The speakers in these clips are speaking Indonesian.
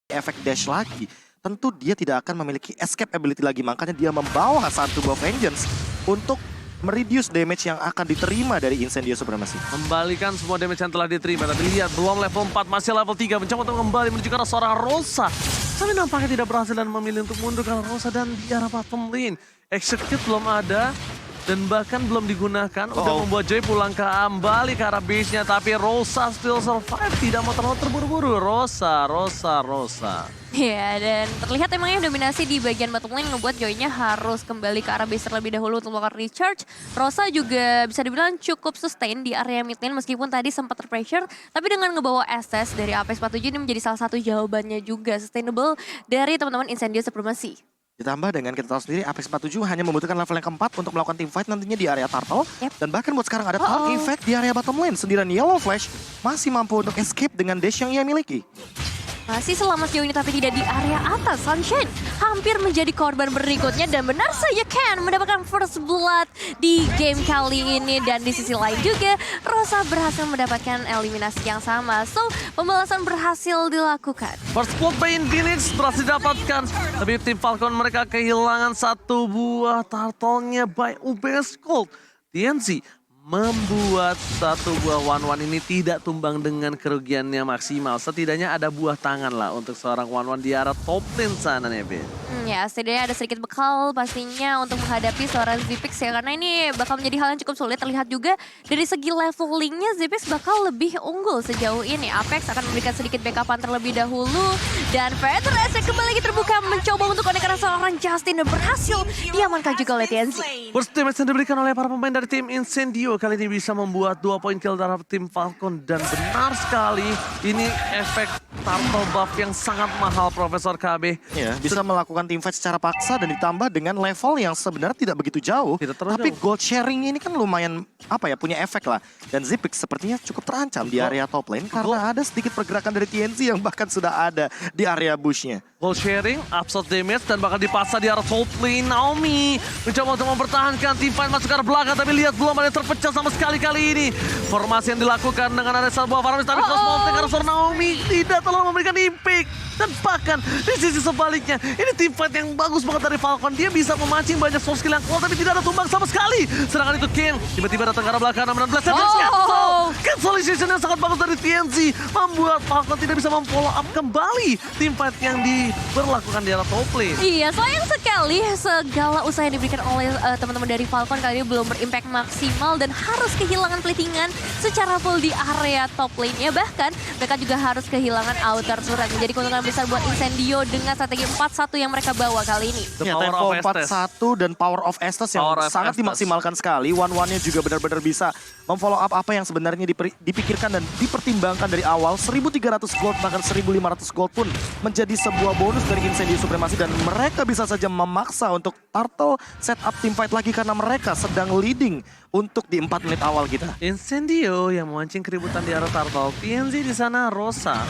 efek dash lagi, tentu dia tidak akan memiliki escape ability lagi. Makanya dia membawa satu buah vengeance untuk mereduce damage yang akan diterima dari Incendio Supremacy. Kembalikan semua damage yang telah diterima. Tapi lihat, belum level 4, masih level 3. Mencoba untuk kembali menuju ke arah seorang Rosa. Tapi nampaknya tidak berhasil dan memilih untuk mundur karena Rosa dan di arah bottom lane. Execute belum ada. Dan bahkan belum digunakan, udah membuat Joy pulang kembali ke arah base-nya. Tapi Rosa still survive, tidak mau terlalu terburu-buru. Rosa. Ya, dan terlihat emangnya dominasi di bagian bottom lane ngebuat Joy-nya harus kembali ke arah base terlebih dahulu untuk melakukan recharge. Rosa juga bisa dibilang cukup sustain di area mid lane meskipun tadi sempat terpressure. Tapi dengan ngebawa SS dari Apex 47 ini menjadi salah satu jawabannya juga sustainable dari teman-teman Incendio Supremacy. Ditambah dengan kita tahu sendiri Apex 47 hanya membutuhkan level yang keempat untuk melakukan teamfight nantinya di area turtle. Dan bahkan buat sekarang ada turn effect di area bottom lane. Sendirian Yellow Flash masih mampu untuk escape dengan dash yang ia miliki. Masih selamat sejauh ini tapi tidak di area atas. Sunshine hampir menjadi korban berikutnya dan benar saja Ken mendapatkan first blood di game kali ini. Dan di sisi lain juga Rosa berhasil mendapatkan eliminasi yang sama. So pembalasan berhasil dilakukan. First blood by Infinix berhasil didapatkan. Tapi tim Falcon mereka kehilangan satu buah turtle-nya by UBS Gold. TNC membuat satu buah 1-1 ini tidak tumbang dengan kerugiannya maksimal. Setidaknya ada buah tangan lah untuk seorang 1-1 di arah top lane sana nih, Ben. Ya, setidaknya ada sedikit bekal pastinya untuk menghadapi seorang Zipix ya. Karena ini bakal menjadi hal yang cukup sulit. Terlihat juga dari segi levelingnya Zipix bakal lebih unggul sejauh ini. Apex akan memberikan sedikit backupan terlebih dahulu. Dan Feather Esek kembali lagi terbuka mencoba untuk connect karena seorang Justin dan berhasil diamankan juga oleh TNC. First damage yang diberikan oleh para pemain dari tim Incendio kali ini bisa membuat 2 poin kill dari tim Falcon. Dan benar sekali ini efek turtle buff yang sangat mahal Profesor KB. Ya, bisa melakukan teamfight secara paksa dan ditambah dengan level yang sebenarnya tidak begitu jauh. Tapi gold sharing ini kan lumayan punya efek lah. Dan Zipix sepertinya cukup terancam di area top lane karena ada sedikit pergerakan dari TNC yang bahkan sudah ada di area bushnya. Gold sharing, absorb damage, dan bakal dipaksa di arah top lane. Naomi mencoba untuk mempertahankan tim fight masuk ke arah belakang, tapi lihat belum ada yang terpecah sama sekali kali ini. Formasi yang dilakukan dengan ada sebuah Faramis, tapi Cosmote karena seorang Naomi tidak terlalu memberikan impact. Dan bahkan di sisi sebaliknya, ini tim fight yang bagus banget dari Falcon. Dia bisa memancing banyak soft skill yang kuat, tapi tidak ada tumbang sama sekali. Sedangkan itu Ken, tiba-tiba datang ke arah belakang, namun blast cancellation yang sangat bagus dari TNC. Membuat Falcon tidak bisa memfollow up kembali tim fight yang diberlakukan di arah top lane. Iya, sayang sekali segala usaha yang diberikan oleh teman-teman dari Falcon kali ini belum berimpact maksimal dan harus kehilangan platingan secara full di area top lane-nya. Bahkan mereka juga harus kehilangan outer turret. Menjadi keuntungan besar buat Incendio dengan strategi 4-1 yang mereka bawa kali ini. Ya, tempo 4-1 dan Power of Estes yang sangat dimaksimalkan sekali. One-one-nya juga benar-benar bisa memfollow up apa yang sebenarnya dipikirkan dan dipertimbangkan dari awal. 1.300 gold bahkan 1.500 gold pun menjadi sebuah bonus dari Incendio Supremacy. Dan mereka bisa saja memaksa untuk Turtle setup teamfight lagi karena mereka sedang leading untuk di 4 menit awal kita. Incendio yang memancing keributan di arah Turtle. TNC di sana Rosa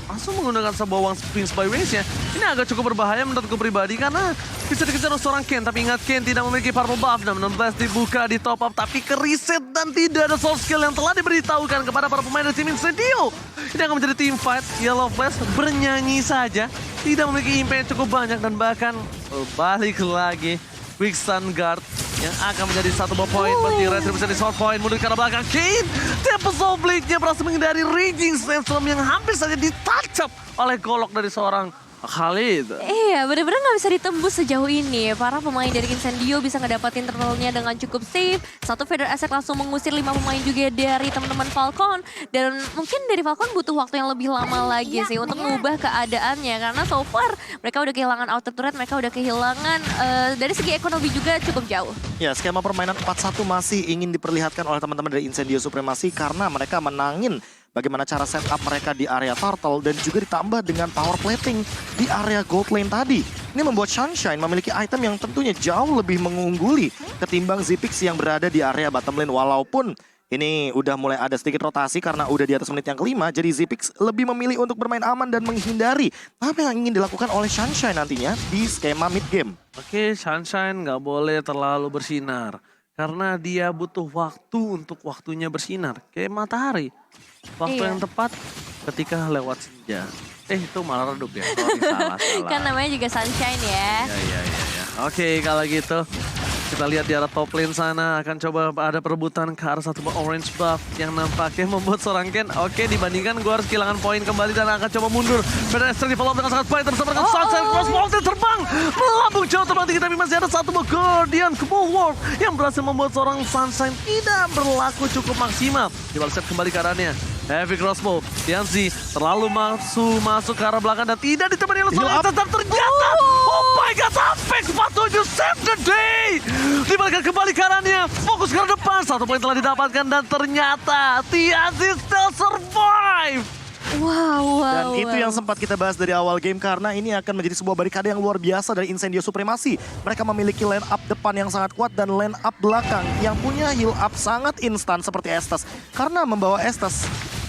langsung menggunakan sebuah Wang Spins by Waze-nya. Ini agak cukup berbahaya menurutku pribadi karena bisa dikejar oleh seorang Ken. Tapi ingat Ken tidak memiliki purple buff dan 16 dibuka di top up tapi ke reset dan tidak ada soft skill yang telah diberitahukan kepada para pemain dari tim Incendio. Ini akan menjadi team fight. Yellow Flash bernyanyi saja, tidak memiliki impact yang cukup banyak dan bahkan balik lagi Quick Sun Guard yang akan menjadi satu buah poin bagi Retribution di short point. Mundur ke arah belakang. Kane, Tempest Blade-nya berhasil menghindari Raging Sandstorm yang hampir saja ditacap oleh golok dari seorang Khalid. Iya, benar-benar nggak bisa ditembus sejauh ini. Para pemain dari Incendio bisa ngedapatin turtle-nya dengan cukup safe. Satu Feather Esek langsung mengusir 5 pemain juga dari teman-teman Falcon. Dan mungkin dari Falcon butuh waktu yang lebih lama lagi sih untuk mengubah keadaannya. Karena so far mereka udah kehilangan outer turret, mereka udah kehilangan dari segi ekonomi juga cukup jauh. Ya, skema permainan 4-1 masih ingin diperlihatkan oleh teman-teman dari Incendio Supremacy karena mereka menangin bagaimana cara setup mereka di area turtle dan juga ditambah dengan power plating di area gold lane tadi. Ini membuat Sunshine memiliki item yang tentunya jauh lebih mengungguli ketimbang Zipix yang berada di area bottom lane. Walaupun ini udah mulai ada sedikit rotasi karena udah di atas menit yang kelima, jadi Zipix lebih memilih untuk bermain aman dan menghindari apa yang ingin dilakukan oleh Sunshine nantinya di skema mid game. Oke, Sunshine nggak boleh terlalu bersinar karena dia butuh waktu untuk waktunya bersinar kayak matahari. Waktu yang tepat ketika lewat senja. Itu malah redup ya. Sorry, salah. Kan namanya juga Sunshine ya. Ya. Oke, kalau gitu kita lihat di arah top lane sana akan coba ada perebutan ke arah satu orange buff yang nampaknya membuat seorang Ken. Oke, dibandingkan gue harus kehilangan poin kembali dan akan coba mundur. Federer di follow dengan sangat baik bersama dengan Sunshine Crossbow terbang melambung jauh terbang tinggi, tapi masih ada satu Guardian ke bulwark yang berhasil membuat seorang Sunshine tidak berlaku cukup maksimal. Dibalaskan kembali keadaannya. Heavy crossbow, Tianzi terlalu masuk ke arah belakang dan tidak ditemani oleh seorang tetap ternyata. Oh my god, sampai 47 save the day. Dibalikan kembali karannya, fokus ke arah depan. 1 poin telah didapatkan dan ternyata Tianzi still survive. Wow. Dan itu yang sempat kita bahas dari awal game karena ini akan menjadi sebuah barikade yang luar biasa dari Incendio Supremacy. Mereka memiliki line up depan yang sangat kuat dan line up belakang yang punya heal up sangat instan seperti Estes. Karena membawa Estes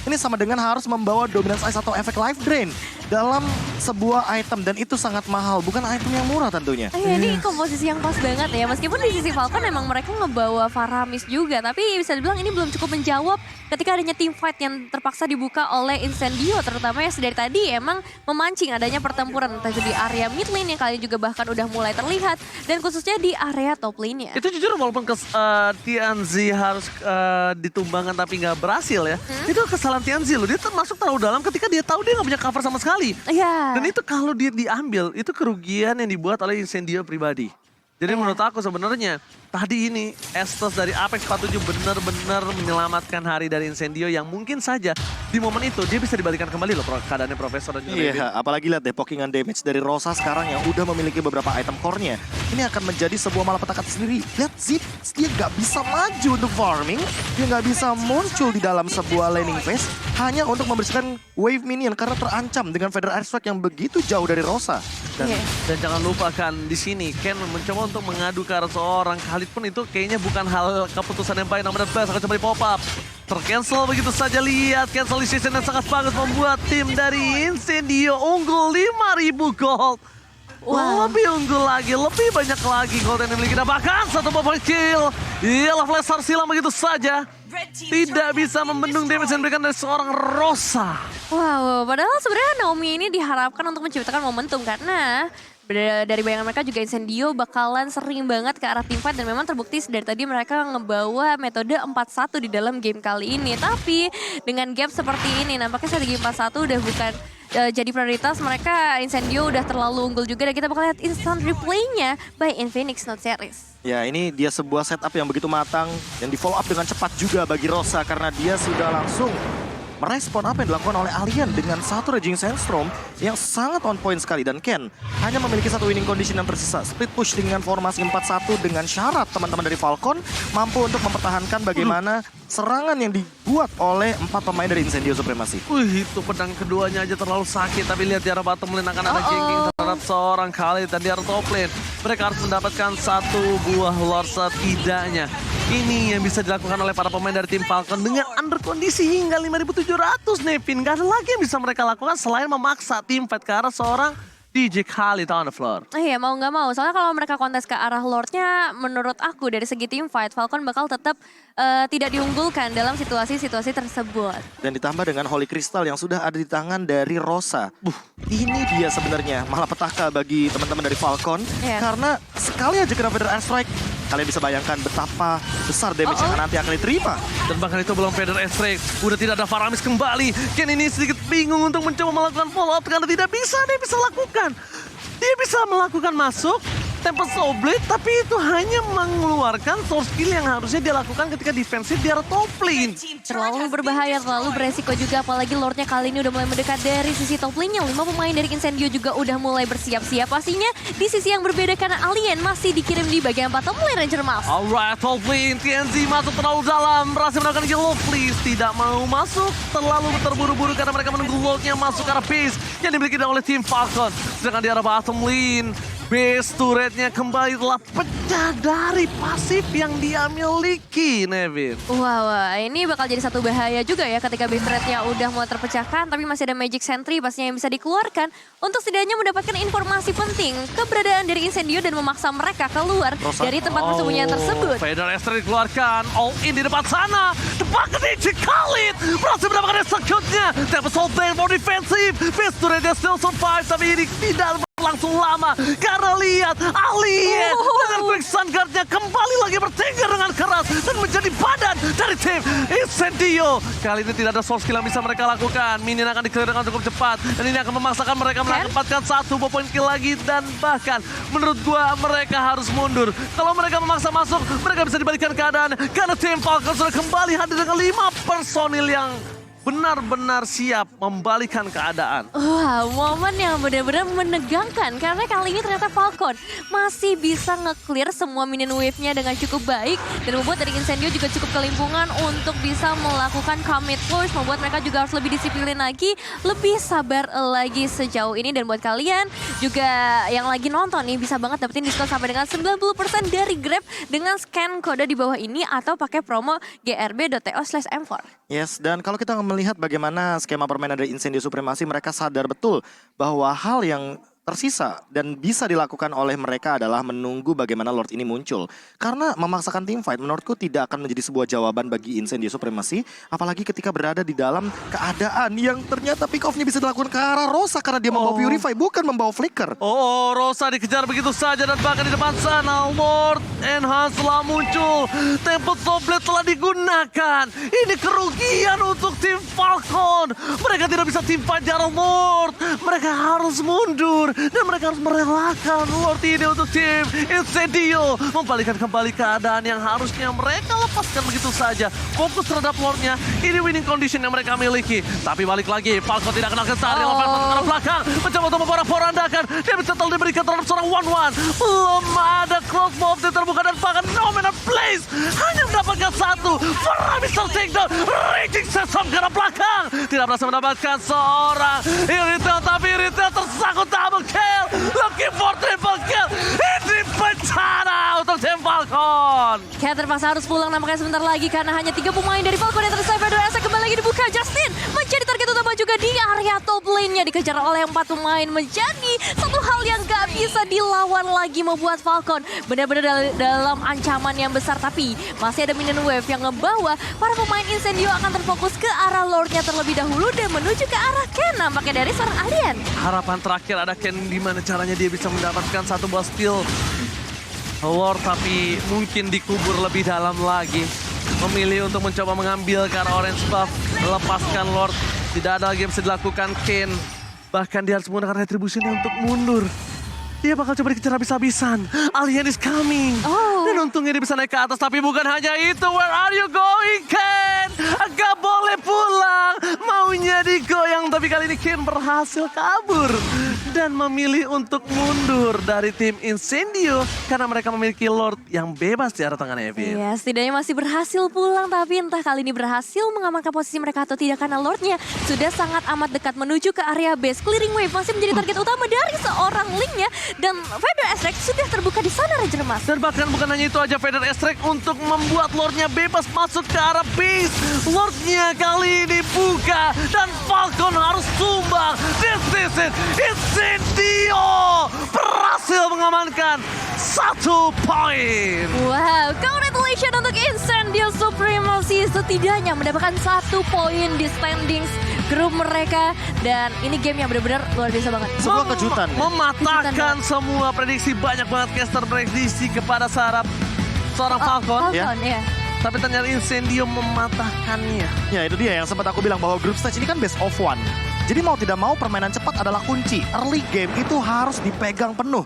ini sama dengan harus membawa Dominance Ice atau efek life drain dalam sebuah item dan itu sangat mahal, bukan item yang murah tentunya. Ini komposisi yang pas banget ya. Meskipun di sisi Falcon emang mereka ngebawa Faramis juga, tapi bisa dibilang ini belum cukup menjawab ketika adanya team fight yang terpaksa dibuka oleh Incendio, terutama yang dari tadi emang memancing adanya pertempuran entah itu di area mid lane yang kalian juga bahkan udah mulai terlihat dan khususnya di area top lane-nya. Itu jujur walaupun Tianzi harus ditumbangkan tapi nggak berhasil ya. Itu kesalahan Tianzi loh, dia masuk terlalu dalam ketika dia tahu dia nggak punya cover sama sekali. Iya. Dan itu kalau dia diambil, itu kerugian yang dibuat oleh Incendio pribadi. Jadi menurut aku sebenarnya tadi ini Estes dari Apex 47 benar-benar menyelamatkan hari dari Incendio yang mungkin saja di momen itu dia bisa dibalikan kembali loh keadaannya Profesor dan juga David. Iya, apalagi lihat deh pokingan damage dari Rosa sekarang yang udah memiliki beberapa item core-nya. Ini akan menjadi sebuah malapetaka sendiri. Lihat Zip, dia nggak bisa maju untuk farming, dia nggak bisa muncul di dalam sebuah laning phase hanya untuk membersihkan wave minion karena terancam dengan Federer Airstrike yang begitu jauh dari Rosa. Dan jangan lupakan di sini Ken mencoba untuk mengadu ke arah seorang Khalid pun itu kayaknya bukan hal keputusan yang baik. Namun Blast akan coba di pop up. Tercancel begitu saja, lihat cancellation yang sangat bagus membuat tim dari Incendio unggul 5.000 gold. Lebih unggul lagi, lebih banyak lagi gold yang dimiliki. Dan bahkan satu point kill. Ialah Flash harus hilang begitu saja. Tidak bisa membendung damage yang diberikan dari seorang Rosa. Wow, padahal sebenarnya Naomi ini diharapkan untuk menciptakan momentum karena dari bayangan mereka juga Incendio bakalan sering banget ke arah teamfight dan memang terbukti dari tadi mereka ngebawa metode 4-1 di dalam game kali ini. Tapi dengan gap seperti ini nampaknya strategi 4-1 udah bukan jadi prioritas mereka. Incendio udah terlalu unggul juga dan kita bakal lihat instant replaynya by Infinix Note Series. Ya, ini dia sebuah setup yang begitu matang yang di follow up dengan cepat juga bagi Rosa karena dia sudah langsung merespon apa yang dilakukan oleh Alien dengan satu Raging Sandstorm yang sangat on point sekali. Dan Ken hanya memiliki satu winning condition yang tersisa. Split push dengan formasi 4-1 dengan syarat teman-teman dari Falcon mampu untuk mempertahankan bagaimana serangan yang dibuat oleh 4 pemain dari Incendio Supremacy. Itu pedang keduanya aja terlalu sakit. Tapi lihat di arah bottom lane akan ada ganking terhadap seorang Khalid. Dan di arah top lane mereka harus mendapatkan satu buah lord setidaknya. Ini yang bisa dilakukan oleh para pemain dari tim Falcon dengan under kondisi hingga 5.700 Nevin. Gak ada lagi yang bisa mereka lakukan selain memaksa tim fight ke arah seorang DJ Khalid on the floor. Iya, mau nggak mau. Soalnya kalau mereka kontes ke arah Lordnya, menurut aku dari segi team fight, Falcon bakal tetap tidak diunggulkan dalam situasi-situasi tersebut. Dan ditambah dengan Holy Crystal yang sudah ada di tangan dari Rosa. Ini dia sebenarnya malapetaka bagi teman-teman dari Falcon. Karena sekali aja kena Federer Airstrike, kalian bisa bayangkan betapa besar damage yang nanti akan diterima. Dan bahkan itu belum Federer Airstrike. Udah tidak ada Faramis kembali. Ken ini sedikit bingung untuk mencoba melakukan follow up karena tidak bisa. Dia bisa lakukan. Dia bisa melakukan masuk Tempest Oblate, tapi itu hanya mengeluarkan source skill yang harusnya dia lakukan ketika defensif di arah top lane. Terlalu berbahaya, terlalu beresiko juga, apalagi Lordnya kali ini udah mulai mendekat dari sisi top lane-nya. 5 pemain dari Incendio juga udah mulai bersiap-siap. Pastinya di sisi yang berbeda karena Alien masih dikirim di bagian bottom lane Ranger Mas. Alright, top lane, TNZ masuk terlalu dalam, berhasil mendapatkan kill. Please tidak mau masuk, terlalu terburu-buru karena mereka menunggu Lordnya masuk ke arah base yang dimiliki oleh tim Falcon. Sedangkan di arah bottom lane, base turretnya kembali telah pecah dari pasif yang dia miliki, Nevin. Wah, ini bakal jadi satu bahaya juga ya ketika base rate-nya udah mulai terpecahkan, tapi masih ada Magic Sentry pastinya yang bisa dikeluarkan untuk setidaknya mendapatkan informasi penting keberadaan dari Incendio dan memaksa mereka keluar dari tempat persembunyian tersebut. Vader Esther dikeluarkan, all in di depan sana. Tepat ke DJ Khalid, berhasil mendapatkan execute-nya. Tempo Soul Bang for defensive, base turretnya still survive, tapi ini tidak langsung lama karena lihat Alien dengan Quick Sun Guard-nya kembali lagi bertengger dengan keras dan menjadi badan dari tim Incendio. Kali ini tidak ada source kill yang bisa mereka lakukan. Minion akan di-clear dengan cukup cepat dan ini akan memaksakan mereka mendapatkan satu point kill lagi dan bahkan menurut gua mereka harus mundur. Kalau mereka memaksa masuk, mereka bisa dibalikan keadaan karena tim Falcon sudah kembali hadir dengan 5 personil yang benar-benar siap membalikan keadaan. Wah, momen yang benar-benar menegangkan karena kali ini ternyata Falcon masih bisa nge-clear semua minion wave-nya dengan cukup baik dan membuat dari Incendio juga cukup kelimpungan untuk bisa melakukan commit push, membuat mereka juga harus lebih disiplin lagi, lebih sabar lagi sejauh ini. Dan buat kalian juga yang lagi nonton nih bisa banget dapetin diskon sampai dengan 90% dari Grab dengan scan kode di bawah ini atau pakai promo grb.to/m4. Yes, dan kalau kita melihat bagaimana skema permainan dari Incendio Supremacy, mereka sadar betul bahwa hal yang tersisa dan bisa dilakukan oleh mereka adalah menunggu bagaimana Lord ini muncul. Karena memaksakan team fight menurutku tidak akan menjadi sebuah jawaban bagi Incendio Supremacy, apalagi ketika berada di dalam keadaan yang ternyata pick off-nya bisa dilakukan ke arah Rosa karena dia membawa Purify, bukan membawa Flicker. Rosa dikejar begitu saja dan bahkan di depan sana Lord Enhance telah muncul. Temple Soblet telah digunakan. Ini kerugian untuk tim Falcon. Mereka tidak bisa team fight jarak Lord. Mereka harus mundur. Dan mereka harus merelakan Lord ini untuk tim Incendio. Membalikkan kembali keadaan yang harusnya mereka lepaskan begitu saja. Fokus terhadap Lordnya. Ini winning condition yang mereka miliki. Tapi balik lagi, Falcon tidak kenal kesan. Yang lepas ke belakang. Mencoba untuk memporak-porandakan. Dia bisa diberikan terhadap seorang 1-1. Belum ada crossbow yang terbuka dan bahkan Nominal Blaze hanya mendapatkan satu. Ferrari Mr. Takedown. Raging Sesam ke arah belakang. Tidak berhasil mendapatkan seorang Irritel. Tapi Irritel tersangkut double kill. Looking for triple kill. Ini bencana untuk tim Falcon. Kayak terpaksa harus pulang nampaknya sebentar lagi karena hanya 3 pemain dari Falcon yang tersisa. Vader Esther kembali lagi dibuka. Justin menjadi target utama juga di area top lane-nya. Dikejar oleh 4 pemain menjadi satu hal yang gak bisa dilawan lagi, membuat Falcon benar-benar dalam ancaman yang besar. Tapi masih ada minion wave yang ngebawa para pemain Incendio akan terfokus ke arah Lord-nya terlebih dahulu dan menuju ke arah Ken nampaknya dari seorang Alien. Harapan terakhir ada Ken, di mana caranya dia bisa mendapatkan satu buah steal Lord, tapi mungkin dikubur lebih dalam lagi. Memilih untuk mencoba mengambil ke arah orange buff, melepaskan Lord. Tidak ada lagi yang bisa dilakukan Ken. Bahkan dia harus menggunakan retribution untuk mundur. Dia bakal coba dikejar habis-habisan. Alien is coming. Dan untungnya dia bisa naik ke atas. Tapi bukan hanya itu. Where are you going, Ken? Gak boleh pulang. Maunya digoyang. Tapi kali ini Ken berhasil kabur. Dan memilih untuk mundur dari tim Incendio. Karena mereka memiliki Lord yang bebas di arah tengah Nevin. Iya, setidaknya masih berhasil pulang. Tapi entah kali ini berhasil mengamankan posisi mereka atau tidak. Karena Lordnya sudah sangat amat dekat menuju ke area base. Clearing wave masih menjadi target utama dari seorang Link-nya. Dan Vader Estrek sudah terbuka di sana, Ranger Emas. Dan bahkan bukan hanya itu aja, Vader Estrek untuk membuat Lordnya bebas masuk ke arah base. Lordnya kali ini buka dan Falcon harus tumbang. This is it, Incendio berhasil mengamankan 1 poin. Wow, congratulations untuk Incendio Supremacy. Setidaknya mendapatkan 1 poin di standings grup mereka. Dan ini game yang benar-benar luar biasa banget. Sebuah kejutan. Mematahkan semua prediksi. Banyak banget caster prediksi kepada seorang Falcon. Falcon, ya. Tapi ternyata Incendio mematahkannya. Ya itu dia yang sempat aku bilang bahwa group stage ini kan best of 1. Jadi mau tidak mau permainan cepat adalah kunci. Early game itu harus dipegang penuh.